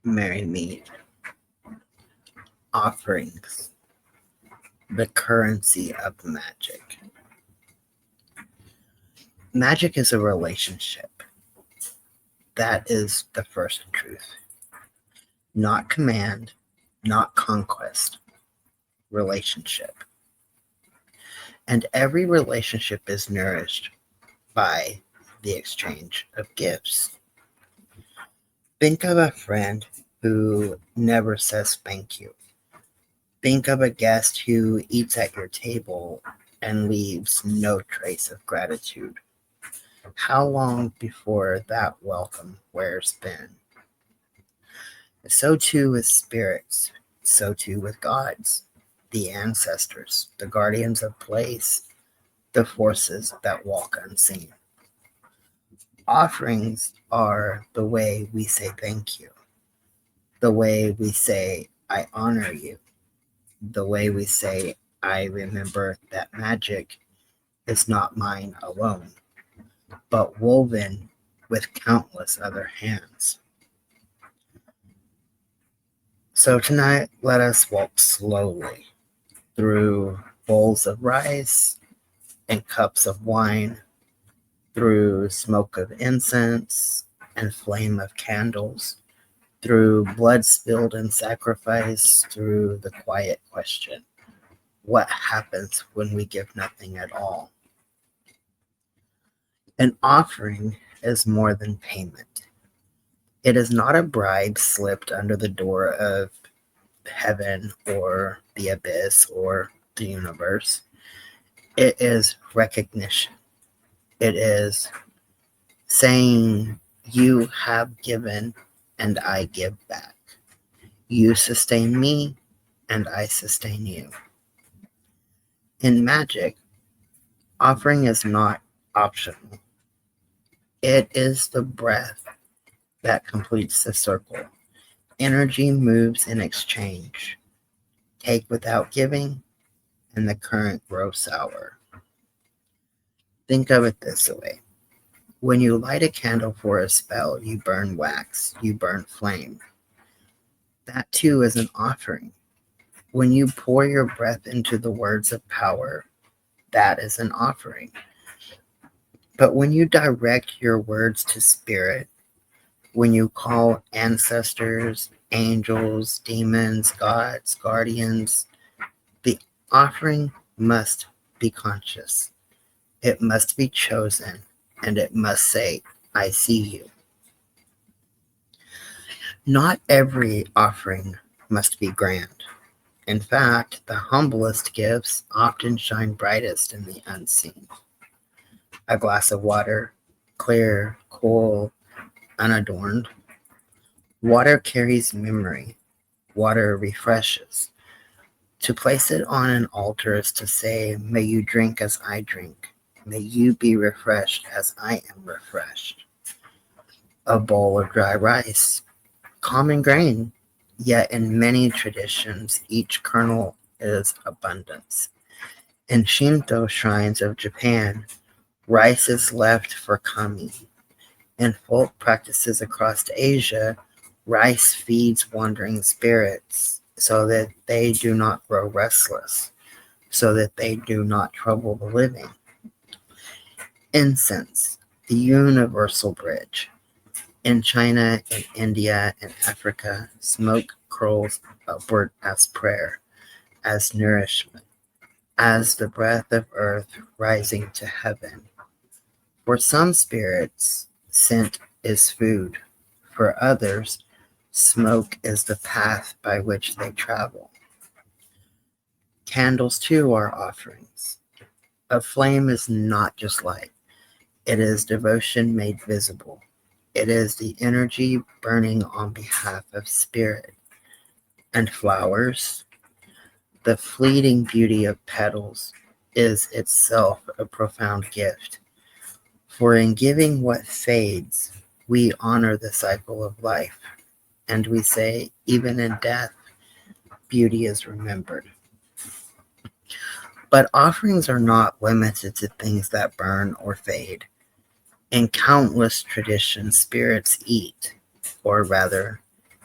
Merry meet offerings, the currency of magic. Magic is a relationship. That is the first truth. Not command, not conquest, relationship. And every relationship is nourished by the exchange of gifts. Think of a friend who never says thank you. Think of a guest who eats at your table and leaves no trace of gratitude. How long before that welcome wears thin? So too with spirits, so too with gods, the ancestors, the guardians of place, the forces that walk unseen. Offerings are the way we say thank you, the way we say, I honor you, the way we say, I remember that magic is not mine alone, but woven with countless other hands. So tonight, let us walk slowly through bowls of rice and cups of wine, through smoke of incense and flame of candles, through blood spilled in sacrifice, through the quiet question, what happens when we give nothing at all? An offering is more than payment. It is not a bribe slipped under the door of heaven or the abyss or the universe. It is recognition. It is saying, you have given and I give back. You sustain me and I sustain you. In magic, offering is not optional. It is the breath that completes the circle. Energy moves in exchange. Take without giving, and the current grows sour. Think of it this way. When you light a candle for a spell, you burn wax, you burn flame. That too is an offering. When you pour your breath into the words of power, that is an offering. But when you direct your words to spirit, when you call ancestors, angels, demons, gods, guardians, the offering must be conscious. It must be chosen, and it must say, I see you. Not every offering must be grand. In fact, the humblest gifts often shine brightest in the unseen. A glass of water, clear, cool, unadorned. Water carries memory. Water refreshes. To place it on an altar is to say, may you drink as I drink. May you be refreshed as I am refreshed. A bowl of dry rice, common grain, yet in many traditions, each kernel is abundance. In Shinto shrines of Japan, rice is left for kami. In folk practices across Asia, rice feeds wandering spirits so that they do not grow restless, so that they do not trouble the living. Incense, the universal bridge. In China, in India, in Africa, smoke curls upward as prayer, as nourishment, as the breath of earth rising to heaven. For some spirits, scent is food. For others, smoke is the path by which they travel. Candles, too, are offerings. A flame is not just light, it is devotion made visible. It is the energy burning on behalf of spirit. And flowers, the fleeting beauty of petals, is itself a profound gift. For in giving what fades, we honor the cycle of life, and we say, even in death, beauty is remembered. But offerings are not limited to things that burn or fade. In countless traditions, spirits eat, or rather,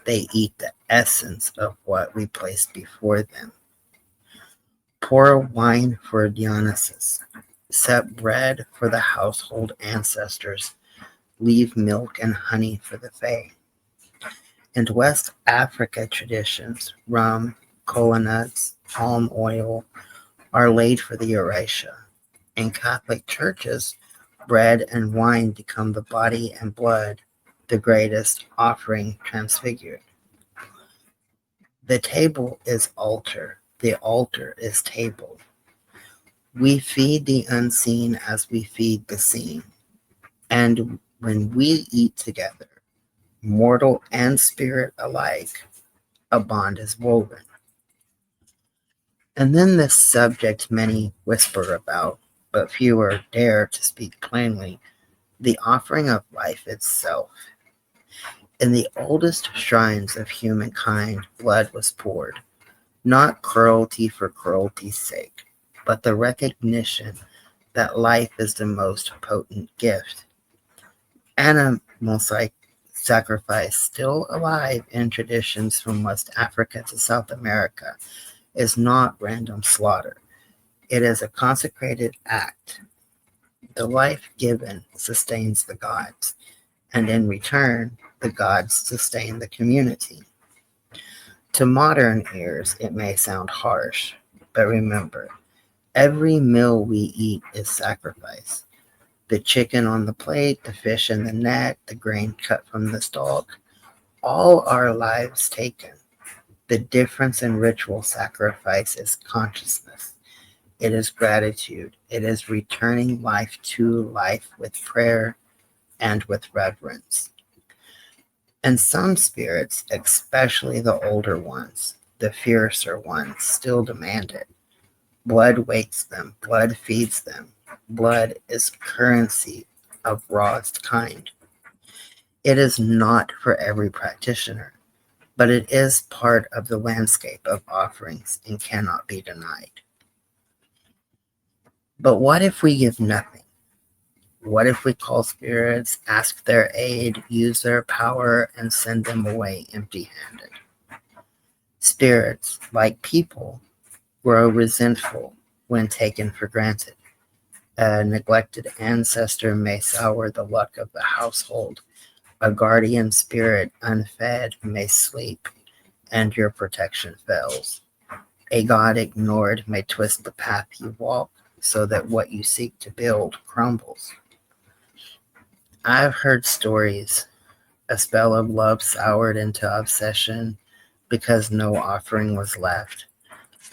They eat the essence of what we place before them. Pour wine for Dionysus. Set bread for the household ancestors. Leave milk and honey for the fae. In West Africa traditions, rum, kola nuts, palm oil are laid for the Eurasia. In Catholic churches, bread and wine become the body and blood, the greatest offering transfigured. The table is altar, the altar is table. We feed the unseen as we feed the seen. And when we eat together, mortal and spirit alike, a bond is woven. And then this subject many whisper about, but fewer dare to speak plainly, the offering of life itself. In the oldest shrines of humankind, blood was poured, not cruelty for cruelty's sake, but the recognition that life is the most potent gift. Animal sacrifice, still alive in traditions from West Africa to South America, is not random slaughter. It is a consecrated act. The life given sustains the gods, and in return, the gods sustain the community. To modern ears, it may sound harsh, but remember, every meal we eat is sacrifice. The chicken on the plate, the fish in the net, the grain cut from the stalk, all our lives taken. The difference in ritual sacrifice is consciousness. It is gratitude. It is returning life to life with prayer and with reverence. And some spirits, especially the older ones, the fiercer ones, still demand it. Blood wakes them. Blood feeds them. Blood is currency of rawest kind. It is not for every practitioner, but it is part of the landscape of offerings and cannot be denied. But what if we give nothing? What if we call spirits, ask their aid, use their power, and send them away empty-handed? Spirits, like people, grow resentful when taken for granted. A neglected ancestor may sour the luck of the household. A guardian spirit unfed may sleep, and your protection fails. A god ignored may twist the path you walk so that what you seek to build crumbles. I've heard stories. A spell of love soured into obsession because no offering was left.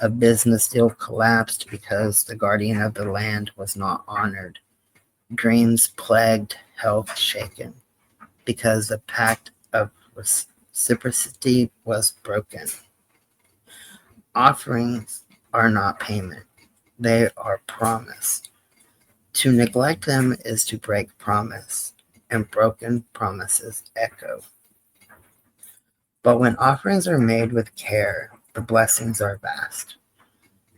A business deal collapsed because the guardian of the land was not honored. Dreams plagued, health shaken, because the pact of reciprocity was broken. Offerings are not payment. They are promise. To neglect them is to break promise, and broken promises echo. But when offerings are made with care, the blessings are vast.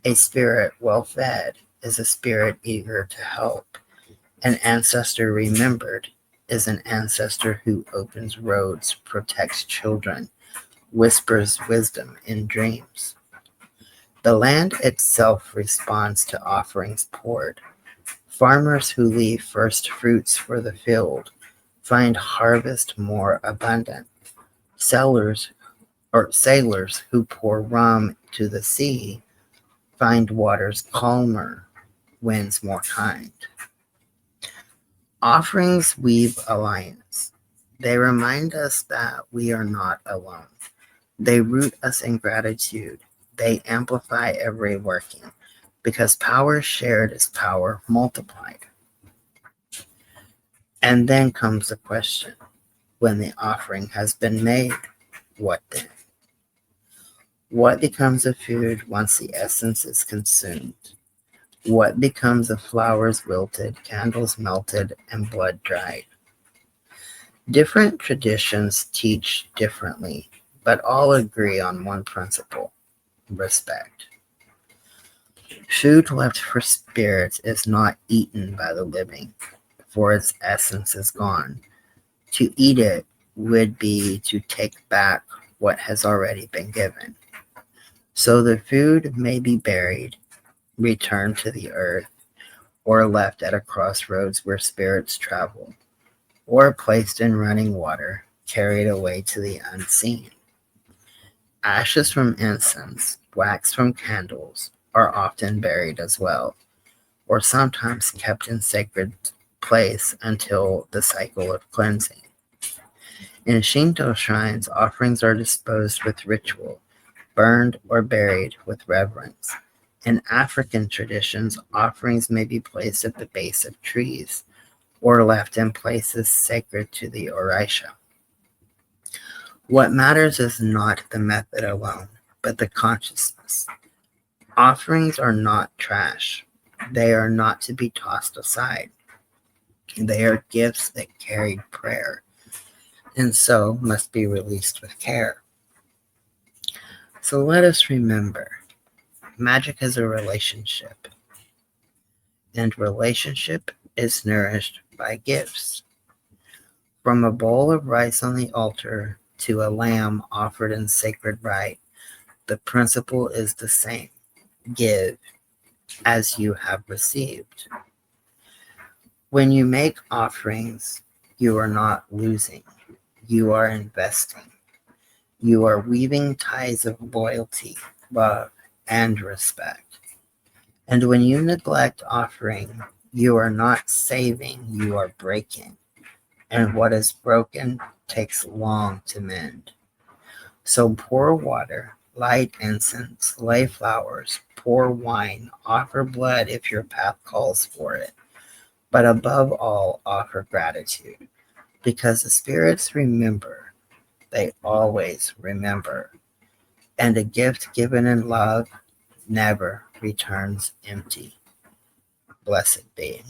A spirit well fed is a spirit eager to help. An ancestor remembered is an ancestor who opens roads, protects children, whispers wisdom in dreams. The land itself responds to offerings poured. Farmers who leave first fruits for the field find harvest more abundant. Sailors who pour rum to the sea find waters calmer, winds more kind. Offerings weave alliance. They remind us that we are not alone. They root us in gratitude. They amplify every working, because power shared is power multiplied. And then comes the question, when the offering has been made, what then? What becomes of food once the essence is consumed? What becomes of flowers wilted, candles melted, and blood dried? Different traditions teach differently, but all agree on one principle: respect. Food left for spirits is not eaten by the living, for its essence is gone. To eat it would be to take back what has already been given. So the food may be buried, returned to the earth, or left at a crossroads where spirits travel, or placed in running water, carried away to the unseen. Ashes from incense, wax from candles, are often buried as well, or sometimes kept in sacred place until the cycle of cleansing. In Shinto shrines, offerings are disposed with ritual, burned or buried with reverence. In African traditions, offerings may be placed at the base of trees or left in places sacred to the Orisha. What matters is not the method alone, but the consciousness. Offerings are not trash. They are not to be tossed aside. They are gifts that carry prayer, and so must be released with care. So let us remember, magic is a relationship, and relationship is nourished by gifts. From a bowl of rice on the altar to a lamb offered in sacred rite, the principle is the same. Give as you have received. When you make offerings, you are not losing. You are investing. You are weaving ties of loyalty, love, and respect. And when you neglect offering, you are not saving, you are breaking. And what is broken takes long to mend. So pour water, light incense, lay flowers, pour wine, offer blood if your path calls for it. But above all, offer gratitude, because the spirits remember. They always remember. And a gift given in love never returns empty. Blessed be.